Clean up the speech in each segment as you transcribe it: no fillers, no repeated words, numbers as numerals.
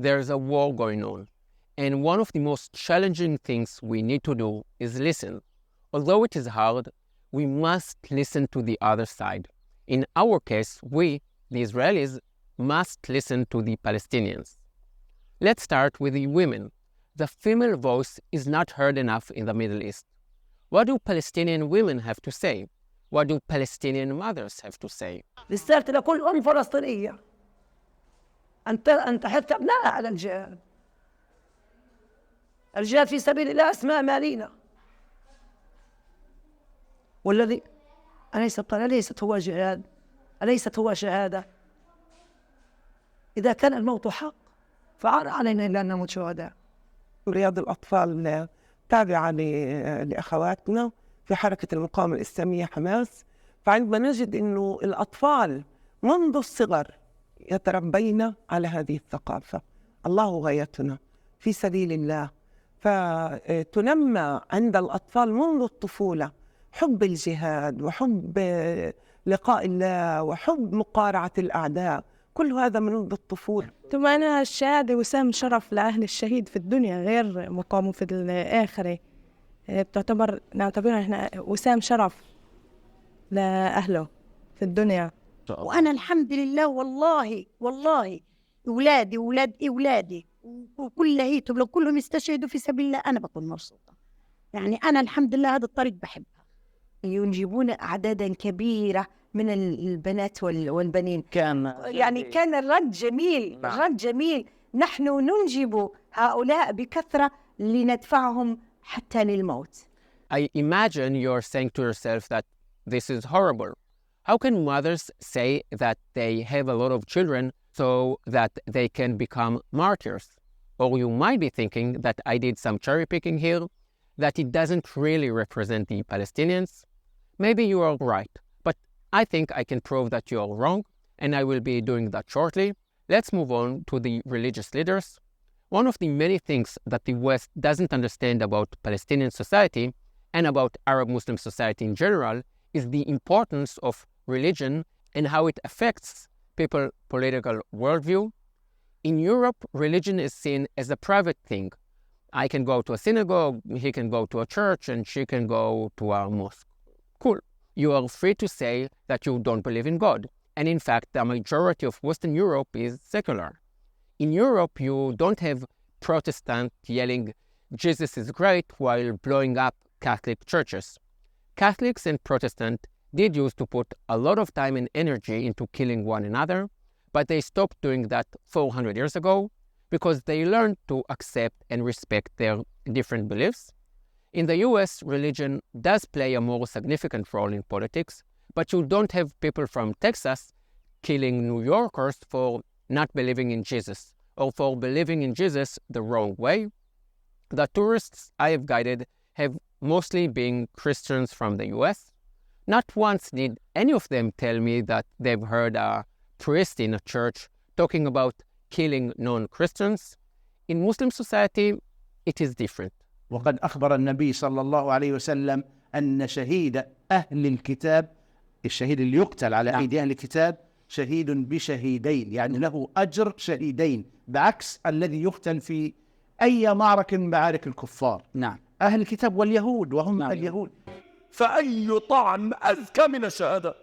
there's a war going on. And one of the most challenging things we need to do is listen. Although it is hard, we must listen to the other side. In our case, we, the Israelis, must listen to the Palestinians. Let's start with the women. The female voice is not heard enough in the Middle East. What do Palestinian women have to say? What do Palestinian mothers have to say? رسالتي لكل أم فلسطينية أن تحث أبنائها على الجهاد. الجهاد في سبيل الله أسماء مالينا. والذي أليست هو جهاد، أليست هو شهادة. إذا كان الموت حق فعار علينا إلا أن نموت شهداء. رياض الأطفال تابعة لأخواتنا في حركة المقاومة الإسلامية حماس، فعندما نجد أنه الأطفال منذ الصغر يتربين على هذه الثقافة، الله غايتنا في سبيل الله، فتنمى عند الأطفال منذ الطفولة حب الجهاد وحب لقاء الله وحب مقارعة الأعداء، كل هذا منذ الطفولة. ثم أنا الشهادة وسام شرف لأهل الشهيد في الدنيا غير مقامه في الآخرة، نعتبرها إحنا وسام شرف لأهله في الدنيا. وأنا الحمد لله والله أولادي وكل هيتهم لو كلهم يستشهدوا في سبيل الله أنا بكون مبسوطة. يعني أنا الحمد لله هذا الطريق بحبها. ينجبون أعدادا كبيرة من البنات والبنين. كان الرد جميل. الرد جميل. نحن ننجب هؤلاء بكثرة لندفعهم حتى للموت. I imagine you're saying to yourself that this is horrible. How can mothers say that they have a lot of children so that they can become martyrs? Or you might be thinking that I did some cherry picking here, that it doesn't really represent the Palestinians. Maybe you are right, but I think I can prove that you are wrong, and I will be doing that shortly. Let's move on to the religious leaders. One of the many things that the West doesn't understand about Palestinian society and about Arab Muslim society in general is the importance of religion and how it affects people's political worldview. In Europe, religion is seen as a private thing. I can go to a synagogue, he can go to a church, and she can go to a mosque. Cool. You are free to say that you don't believe in God. And in fact, the majority of Western Europe is secular. In Europe, you don't have Protestants yelling, Jesus is great, while blowing up Catholic churches. Catholics and Protestants did used to put a lot of time and energy into killing one another, but they stopped doing that 400 years ago because they learned to accept and respect their different beliefs. In the US, religion does play a more significant role in politics, but you don't have people from Texas killing New Yorkers for not believing in Jesus or for believing in Jesus the wrong way. The tourists I have guided have mostly been Christians from the US. Not once did any of them tell me that they've heard a priest in a church talking about killing non-Christians. In Muslim society, it is different. وقد أخبر النبي صلى الله عليه وسلم أن شهيد أهل الكتاب، الشهيد اللي يقتل على أيدي أهل الكتاب، شهيد بشهيدين، يعني له أجر شهيدين، بعكس الذي يقتل في أي معركة من معارك الكفار. نعم. أهل الكتاب واليهود وهم اليهود. فأي طعم أزكى من الشهادة؟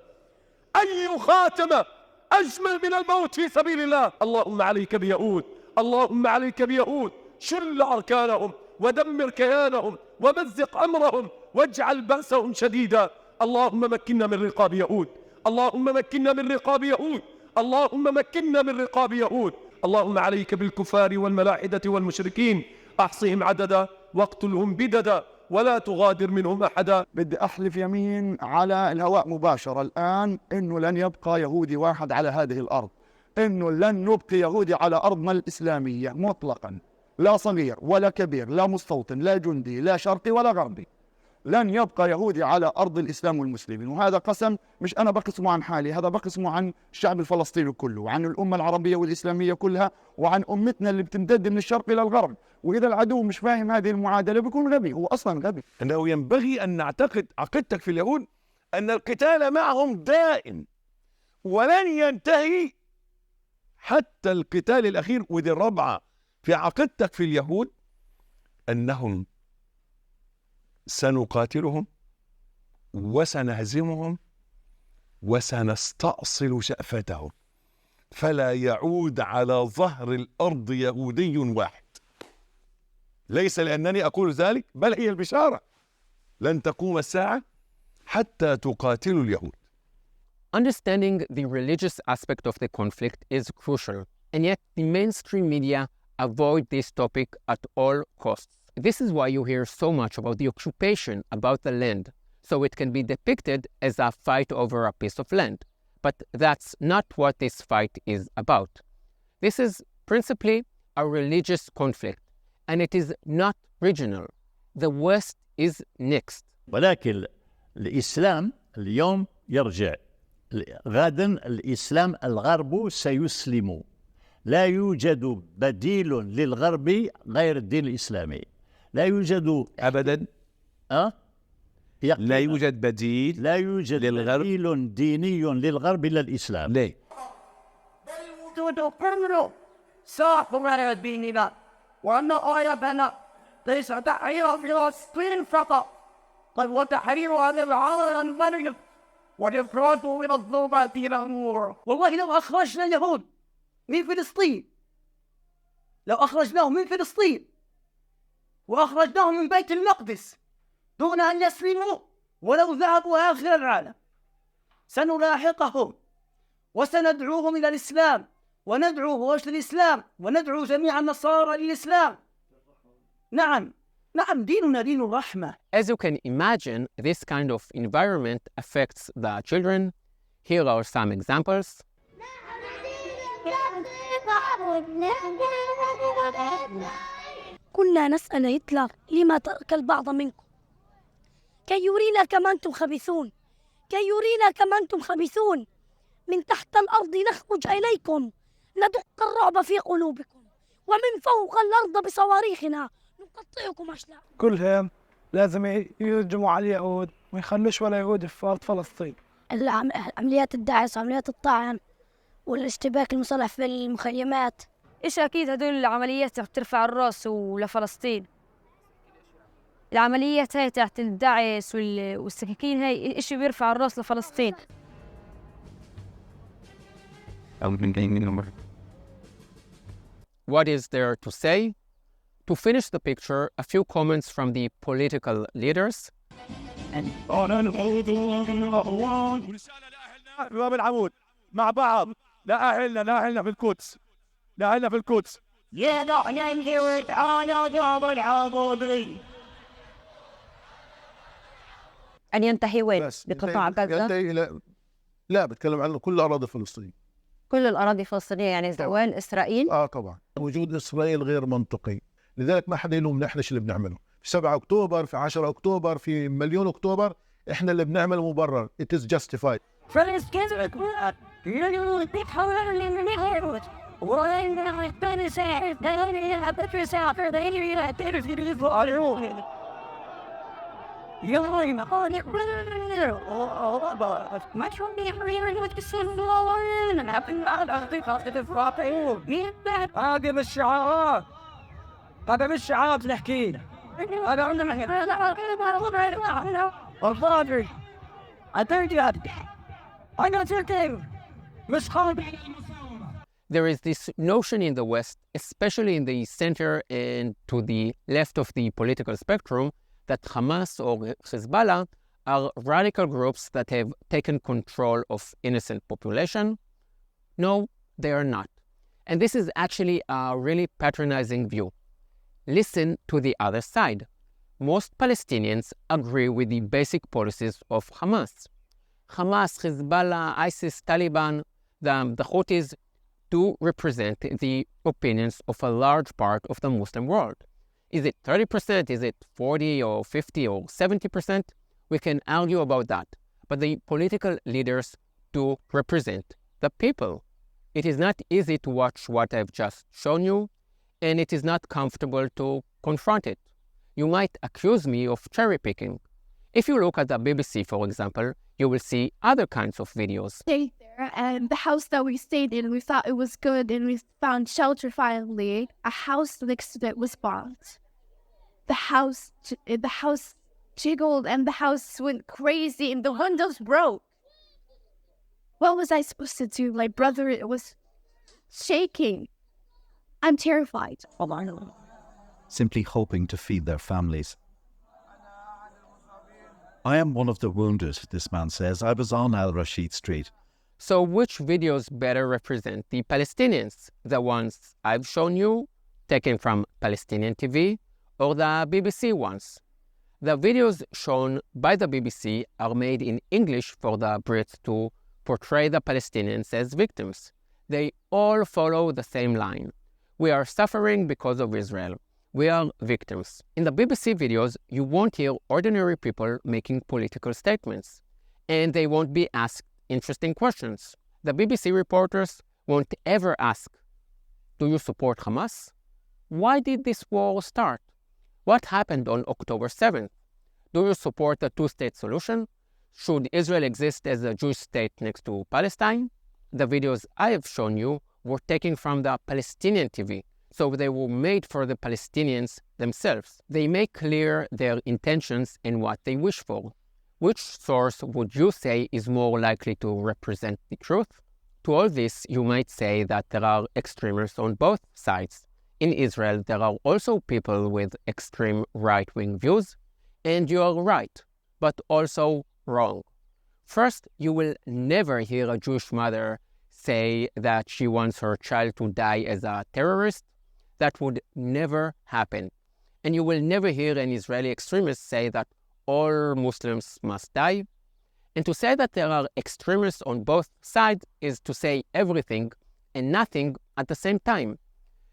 أي خاتمة أجمل من الموت في سبيل الله؟ اللهم عليك بيهود، اللهم عليك بيهود، شل أركانهم ودمر كيانهم ومزق أمرهم واجعل بأسهم شديدا. اللهم مكننا من رقاب يهود، اللهم مكننا من رقاب يهود، اللهم مكننا من رقاب يهود. اللهم عليك بالكفار والملاحدة والمشركين، أحصهم عددا واقتلهم بددا ولا تغادر منهم أحدا. بدي أحلف يمين على الهواء مباشرة الآن إنه لن يبقى يهودي واحد على هذه الأرض، إنه لن نبقي يهودي على أرضنا الإسلامية مطلقا، لا صغير ولا كبير، لا مستوطن، لا جندي، لا شرقي ولا غربي، لن يبقى يهودي على أرض الإسلام والمسلمين. وهذا قسم مش أنا بقسمه عن حالي، هذا بقسمه عن الشعب الفلسطيني كله، وعن الأمة العربية والإسلامية كلها، وعن أمتنا اللي بتمتد من الشرق إلى الغرب. وإذا العدو مش فاهم هذه المعادلة بيكون غبي، هو أصلا غبي. أنه ينبغي أن نعتقد عقيدتك في اليهود أن القتال معهم دائم ولن ينتهي حتى القتال الأخير. ودي الرابعة في عقيدتك في اليهود أنهم سنقاتلهم وسنهزمهم وسنستأصل شأفتهم فلا يعود على ظهر الأرض يهودي واحد. ليس لأنني أقول ذلك، بل هي البشارة. لن تقوم الساعة حتى تقاتلوا اليهود. Understanding the religious aspect of the conflict is crucial, and yet the mainstream media avoid this topic at all costs. This is why you hear so much about the occupation, about the land, so it can be depicted as a fight over a piece of land. But that's not what this fight is about. This is principally a religious conflict, and it is not regional. The West is next. ولكن الإسلام اليوم يرجع، غدا الإسلام الغرب سيسلم. لا يوجد بديل للغرب غير الدين الإسلامي. لا يوجد أبدا. لا يوجد بديل. لا يوجد للغرب بديل ديني للغرب إلا الإسلام. ليه؟ وأن آياتنا ليس تحرير فلسطين فقط، بل وتحرير هذا العالم المريض والإفراط من الظلمات إلى النور. والله لو أخرجنا اليهود من فلسطين، لو أخرجناهم من فلسطين وأخرجناهم من بيت المقدس دون أن يسلموا ولو ذهبوا آخر العالم، سنلاحقهم وسندعوهم إلى الإسلام، وندعو وجه الإسلام، وندعو جميع النصارى للإسلام. نعم ديننا دين الرحمة. As you can imagine, this kind of environment affects the children. Here are some examples. كنا نسأل هتلر لما ترك البعض منكم كي يرينا كما أنتم خبيثون، كي يرينا كما أنتم خبيثون. من تحت الأرض نخرج إليكم ندق الرعب في قلوبكم، ومن فوق الأرض بصواريخنا نقطعكم أشلاء. كلهم لازم يهجموا على اليهود ما يخلوش ولا يهود في أرض فلسطين. عمليات الدعس وعمليات الطعن والاشتباك المسلح في المخيمات. إيش أكيد هدول العمليات ترفع الراس ولفلسطين. العمليات هاي تحت الدعس والسكاكين هاي إيش بيرفع الراس لفلسطين. What is there to say? To finish the picture, a few comments from the political leaders. باب العمود مع بعض. لا أهلنا في القدس. لا أهلنا في القدس. أن ينتهي وين؟ بقطاع غزة؟ لا بتكلم عن كل أراضي فلسطين. كل الأراضي الفلسطينية يعني زوال إسرائيل؟ طبعا. وجود إسرائيل غير منطقي، لذلك ما حدا يلوم نحن اللي بنعمله. في 7 أكتوبر، في 10 أكتوبر، في مليون أكتوبر، إحنا اللي بنعمله مبرر. It is justified. هذه مش شعارات، هذا مش شعارات نحكي. There is this notion in the West, especially in the center and to the left of the political spectrum, that Hamas or Hezbollah are radical groups that have taken control of innocent population. No, they are not. And this is actually a really patronizing view. Listen to the other side. Most Palestinians agree with the basic policies of Hamas. Hamas, Hezbollah, ISIS, Taliban, the Houthis do represent the opinions of a large part of the Muslim world. Is it 30%? Is it 40 or 50 or 70%? We can argue about that. But the political leaders do represent the people. It is not easy to watch what I've just shown you, and it is not comfortable to confront it. You might accuse me of cherry picking. If you look at the BBC, for example, you will see other kinds of videos. Stay there and the house that we stayed in, we thought it was good, and we found shelter finally. A house next to it was bombed. The house jiggled, and the house went crazy, and the windows broke. What was I supposed to do? My brother was shaking. I'm terrified. Simply hoping to feed their families. I am one of the wounded, this man says. I was on Al Rashid Street. So which videos better represent the Palestinians? The ones I've shown you, taken from Palestinian TV, or the BBC ones? The videos shown by the BBC are made in English for the Brits to portray the Palestinians as victims. They all follow the same line. We are suffering because of Israel. We are victims. In the BBC videos, you won't hear ordinary people making political statements, and they won't be asked interesting questions. The BBC reporters won't ever ask, do you support Hamas? Why did this war start? What happened on October 7th? Do you support the two-state solution? Should Israel exist as a Jewish state next to Palestine? The videos I have shown you were taken from the Palestinian TV, so they were made for the Palestinians themselves. They make clear their intentions and what they wish for. Which source would you say is more likely to represent the truth? To all this, you might say that there are extremists on both sides. In Israel, there are also people with extreme right-wing views, and you are right, but also wrong. First, you will never hear a Jewish mother say that she wants her child to die as a terrorist. That would never happen. And you will never hear an Israeli extremist say that all Muslims must die. And to say that there are extremists on both sides is to say everything and nothing at the same time.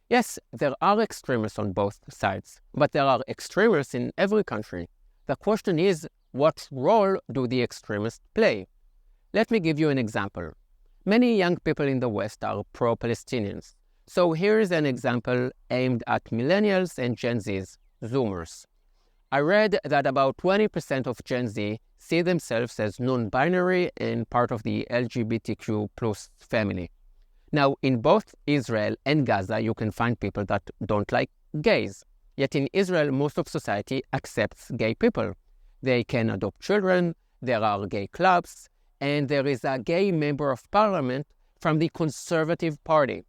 Yes, there are extremists on both sides, but there are extremists in every country. The question is, what role do the extremists play? Let me give you an example. Many young people in the West are pro-Palestinians. So here is an example aimed at millennials and Gen Zs, Zoomers. I read that about 20% of Gen Z see themselves as non-binary and part of the LGBTQ plus family. Now, in both Israel and Gaza, you can find people that don't like gays. Yet in Israel, most of society accepts gay people. They can adopt children, there are gay clubs, and there is a gay member of parliament from the Conservative Party.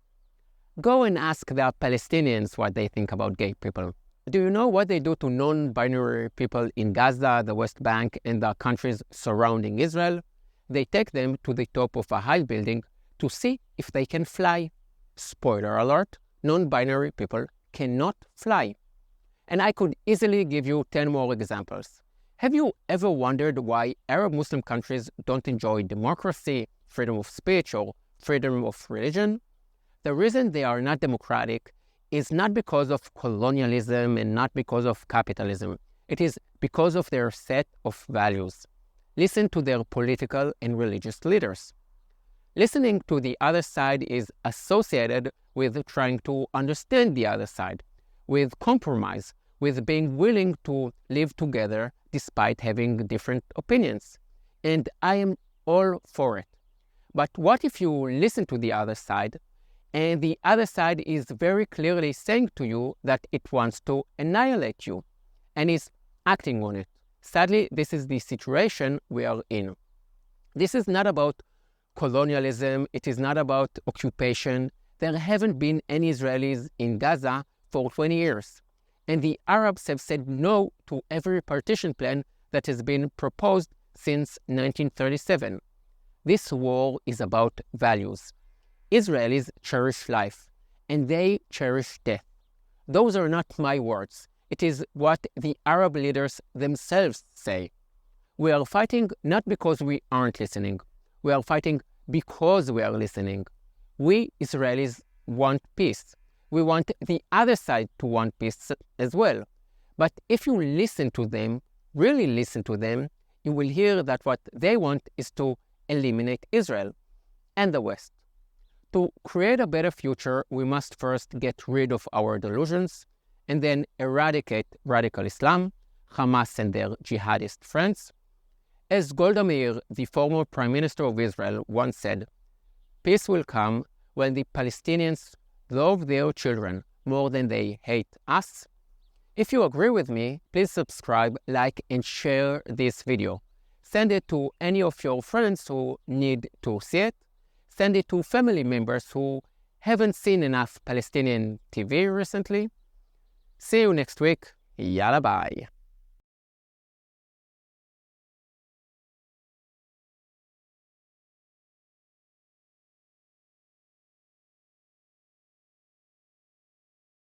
Go and ask the Palestinians what they think about gay people. Do you know what they do to non-binary people in Gaza, the West Bank, and the countries surrounding Israel? They take them to the top of a high building to see if they can fly. Spoiler alert, non-binary people cannot fly. And I could easily give you 10 more examples. Have you ever wondered why Arab Muslim countries don't enjoy democracy, freedom of speech, or freedom of religion? The reason they are not democratic is not because of colonialism and not because of capitalism. It is because of their set of values. Listen to their political and religious leaders. Listening to the other side is associated with trying to understand the other side, with compromise, with being willing to live together despite having different opinions. And I am all for it. But what if you listen to the other side, and the other side is very clearly saying to you that it wants to annihilate you, and is acting on it? Sadly, this is the situation we are in. This is not about colonialism, it is not about occupation. There haven't been any Israelis in Gaza for 20 years. And the Arabs have said no to every partition plan that has been proposed since 1937. This war is about values. Israelis cherish life, and they cherish death. Those are not my words. It is what the Arab leaders themselves say. We are fighting not because we aren't listening. We are fighting because we are listening. We Israelis want peace. We want the other side to want peace as well. But if you listen to them, really listen to them, you will hear that what they want is to eliminate Israel and the West. To create a better future, we must first get rid of our delusions and then eradicate radical Islam, Hamas and their jihadist friends. As Golda Meir, the former Prime Minister of Israel, once said, Peace will come when the Palestinians love their children more than they hate us. If you agree with me, please subscribe, like, and share this video. Send it to any of your friends who need to see it. Send it to family members who haven't seen enough Palestinian TV recently. See you next week. Yalla bye.